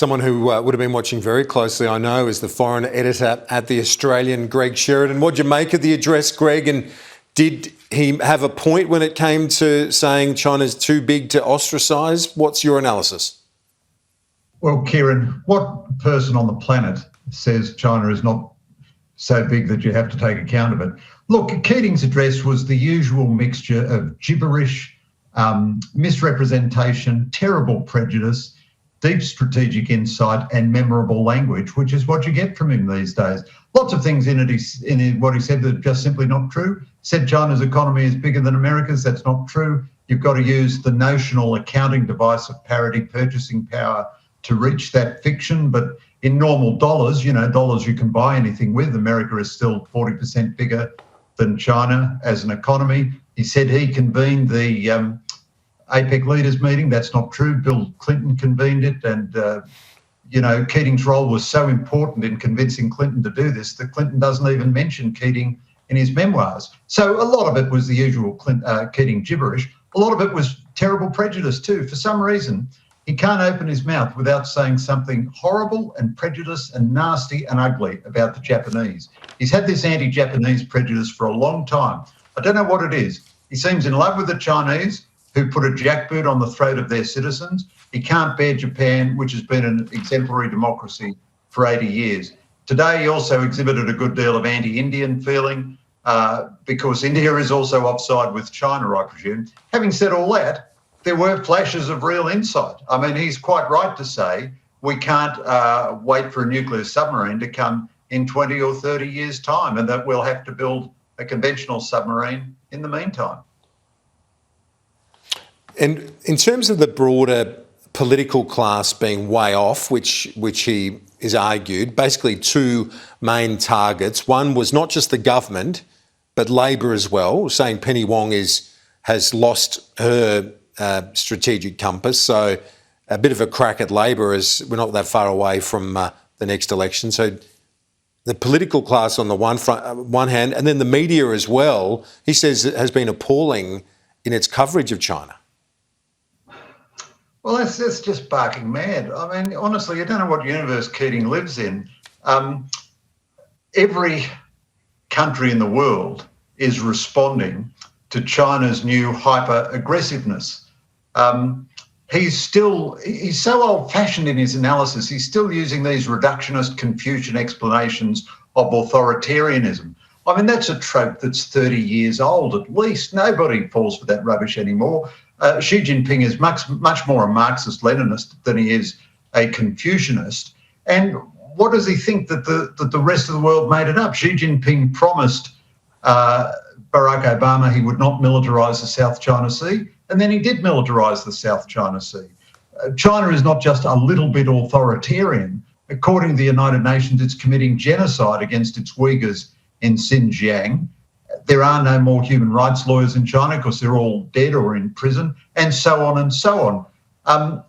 Someone who would have been watching very closely, I know, is the foreign editor at The Australian, Greg Sheridan. What'd you make of the address, Greg? And did he have a point when it came to saying China's too big to ostracise? What's your analysis? Well, Kieran, what person on the planet says China is not so big that you have to take account of it? Look, Keating's address was the usual mixture of gibberish, misrepresentation, terrible prejudice, deep strategic insight and memorable language, which is what you get from him these days. Lots of things in what he said that are just simply not true. Said China's economy is bigger than America's. That's not true. You've got to use the notional accounting device of parity purchasing power to reach that fiction. But in normal dollars, dollars you can buy anything with. America is still 40% bigger than China as an economy. He said he convened the APEC leaders meeting. That's not true. Bill Clinton convened it. And, Keating's role was so important in convincing Clinton to do this that Clinton doesn't even mention Keating in his memoirs. So a lot of it was the usual Keating gibberish. A lot of it was terrible prejudice too. For some reason, he can't open his mouth without saying something horrible and prejudiced and nasty and ugly about the Japanese. He's had this anti-Japanese prejudice for a long time. I don't know what it is. He seems in love with the Chinese, who put a jackboot on the throat of their citizens. He can't bear Japan, which has been an exemplary democracy for 80 years. Today, he also exhibited a good deal of anti-Indian feeling because India is also offside with China, I presume. Having said all that, there were flashes of real insight. I mean, he's quite right to say we can't wait for a nuclear submarine to come in 20 or 30 years' time and that we'll have to build a conventional submarine in the meantime. And in terms of the broader political class being way off, which he is argued, basically two main targets. One was not just the government, but Labor as well, saying Penny Wong has lost her strategic compass. So a bit of a crack at Labor as we're not that far away from the next election. So the political class on the one hand, and then the media as well, he says has been appalling in its coverage of China. Well, that's just barking mad. I mean, honestly, you don't know what universe Keating lives in. Every country in the world is responding to China's new hyper-aggressiveness. He's so old-fashioned in his analysis. He's still using these reductionist Confucian explanations of authoritarianism. I mean, that's a trope that's 30 years old at least. Nobody falls for that rubbish anymore. Xi Jinping is much more a Marxist-Leninist than he is a Confucianist. And what does he think that the rest of the world made it up? Xi Jinping promised Barack Obama he would not militarise the South China Sea, and then he did militarise the South China Sea. China is not just a little bit authoritarian. According to the United Nations, it's committing genocide against its Uyghurs in Xinjiang. There are no more human rights lawyers in China because they're all dead or in prison, and so on and so on.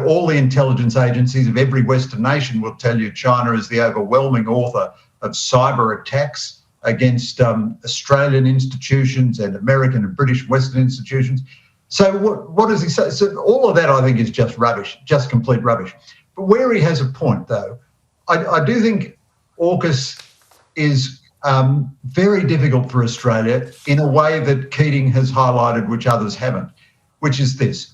All the intelligence agencies of every Western nation will tell you China is the overwhelming author of cyber attacks against Australian institutions and American and British Western institutions. So what does he say? So all of that, I think, is just rubbish, just complete rubbish. But where he has a point, though, I do think AUKUS is very difficult for Australia in a way that Keating has highlighted, which others haven't, which is this.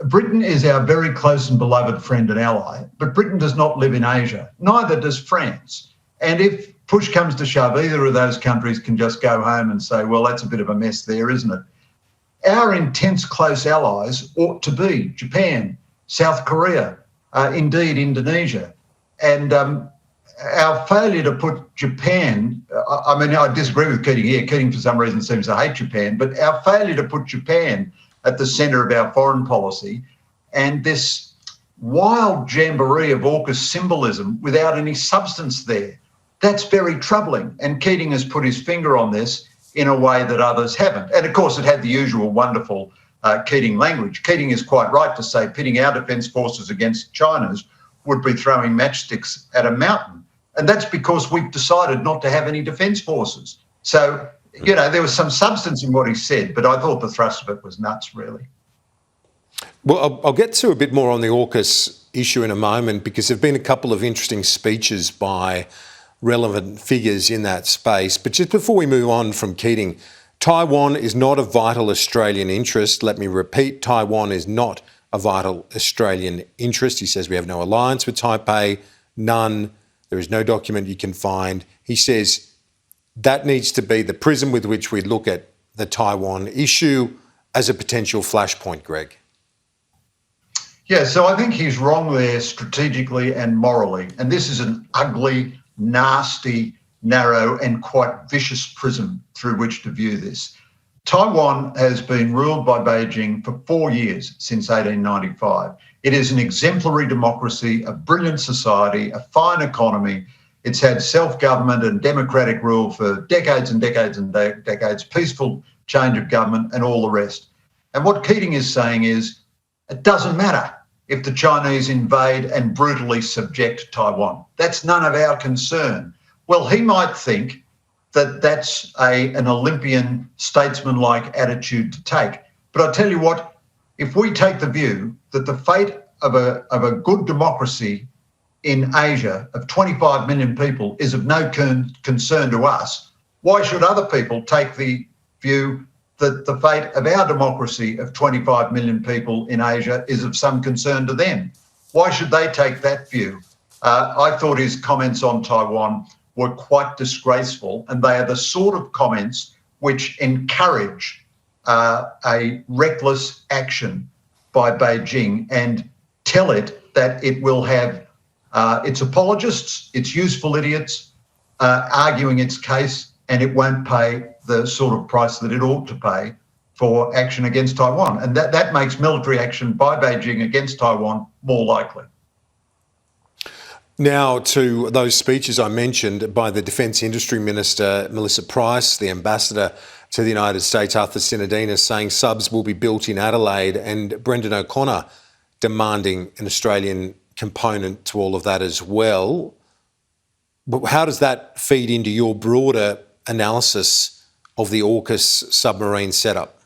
Britain is our very close and beloved friend and ally, but Britain does not live in Asia. Neither does France. And if push comes to shove, either of those countries can just go home and say, well, that's a bit of a mess there, isn't it? Our intense close allies ought to be Japan, South Korea, indeed Indonesia. And our failure to put Japan, I disagree with Keating here. Keating, for some reason, seems to hate Japan, but our failure to put Japan at the centre of our foreign policy and this wild jamboree of AUKUS symbolism without any substance there, that's very troubling. And Keating has put his finger on this in a way that others haven't. And, of course, it had the usual wonderful Keating language. Keating is quite right to say pitting our defence forces against China's would be throwing matchsticks at a mountain. And that's because we've decided not to have any defence forces. So, there was some substance in what he said, but I thought the thrust of it was nuts, really. Well, I'll get to a bit more on the AUKUS issue in a moment, because there have been a couple of interesting speeches by relevant figures in that space. But just before we move on from Keating, Taiwan is not a vital Australian interest. Let me repeat, Taiwan is not a vital Australian interest. He says we have no alliance with Taipei, none. There is no document you can find. He says that needs to be the prism with which we look at the Taiwan issue as a potential flashpoint, Greg. Yeah, so I think he's wrong there strategically and morally. And this is an ugly, nasty, narrow and quite vicious prism through which to view this. Taiwan has been ruled by Beijing for 4 years since 1895. It is an exemplary democracy, a brilliant society, a fine economy. It's had self-government and democratic rule for decades and decades and decades, peaceful change of government and all the rest. And what Keating is saying is, it doesn't matter if the Chinese invade and brutally subject Taiwan. That's none of our concern. Well, he might think that that's an Olympian statesman-like attitude to take. But I tell you what, if we take the view that the fate of a good democracy in Asia of 25 million people is of no concern to us, why should other people take the view that the fate of our democracy of 25 million people in Asia is of some concern to them? Why should they take that view? I thought his comments on Taiwan were quite disgraceful, and they are the sort of comments which encourage a reckless action by Beijing and tell it that it will have its apologists, its useful idiots arguing its case, and it won't pay the sort of price that it ought to pay for action against Taiwan. And that makes military action by Beijing against Taiwan more likely. Now to those speeches I mentioned by the Defence Industry Minister, Melissa Price, the Ambassador to the United States, Arthur Sinodinos, saying subs will be built in Adelaide, and Brendan O'Connor demanding an Australian component to all of that as well. But how does that feed into your broader analysis of the AUKUS submarine setup?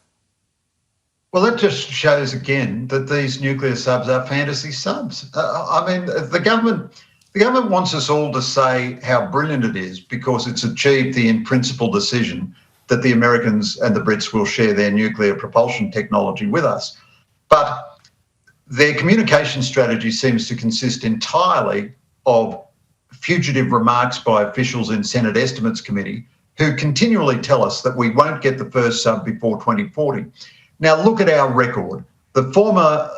Well, that just shows again that these nuclear subs are fantasy subs. I mean, the government wants us all to say how brilliant it is because it's achieved the in-principle decision that the Americans and the Brits will share their nuclear propulsion technology with us. But their communication strategy seems to consist entirely of fugitive remarks by officials in Senate Estimates Committee who continually tell us that we won't get the first sub before 2040. Now, look at our record. The former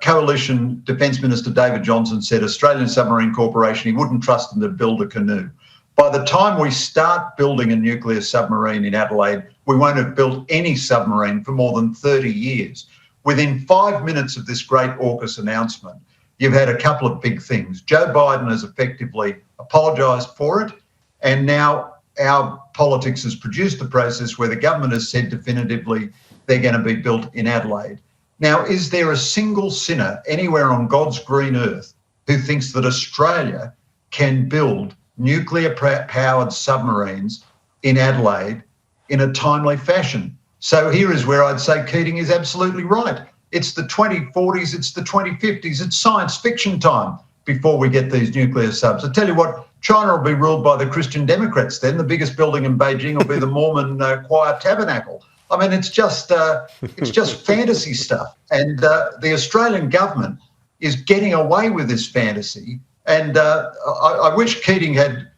coalition Defence Minister David Johnson said Australian Submarine Corporation, he wouldn't trust them to build a canoe. By the time we start building a nuclear submarine in Adelaide, we won't have built any submarine for more than 30 years. Within 5 minutes of this great AUKUS announcement, you've had a couple of big things. Joe Biden has effectively apologised for it, and now our politics has produced a process where the government has said definitively they're going to be built in Adelaide. Now, is there a single sinner anywhere on God's green earth who thinks that Australia can build nuclear-powered submarines in Adelaide in a timely fashion? So here is where I'd say Keating is absolutely right. It's the 2040s, it's the 2050s, it's science fiction time before we get these nuclear subs. I tell you what, China will be ruled by the Christian Democrats then. The biggest building in Beijing will be the Mormon choir tabernacle. I mean, it's just fantasy stuff. And the Australian government is getting away with this fantasy. And I wish Keating had,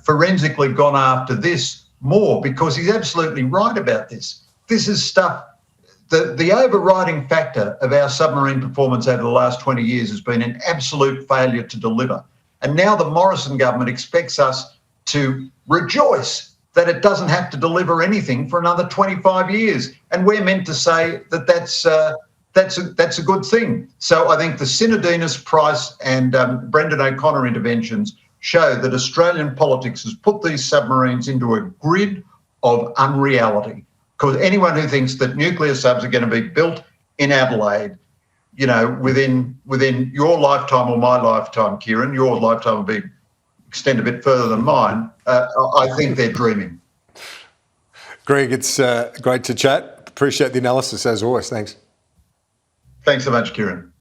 forensically gone after this more, because he's absolutely right about this. This is stuff, the overriding factor of our submarine performance over the last 20 years has been an absolute failure to deliver. And now the Morrison government expects us to rejoice that it doesn't have to deliver anything for another 25 years. And we're meant to say that that's a good thing. So I think the Sinodinos, Price and Brendan O'Connor interventions show that Australian politics has put these submarines into a grid of unreality. Because anyone who thinks that nuclear subs are going to be built in Adelaide, within your lifetime or my lifetime, Kieran, your lifetime will extend a bit further than mine, I think they're dreaming. Greg, it's great to chat. Appreciate the analysis as always. Thanks. Thanks so much, Kieran.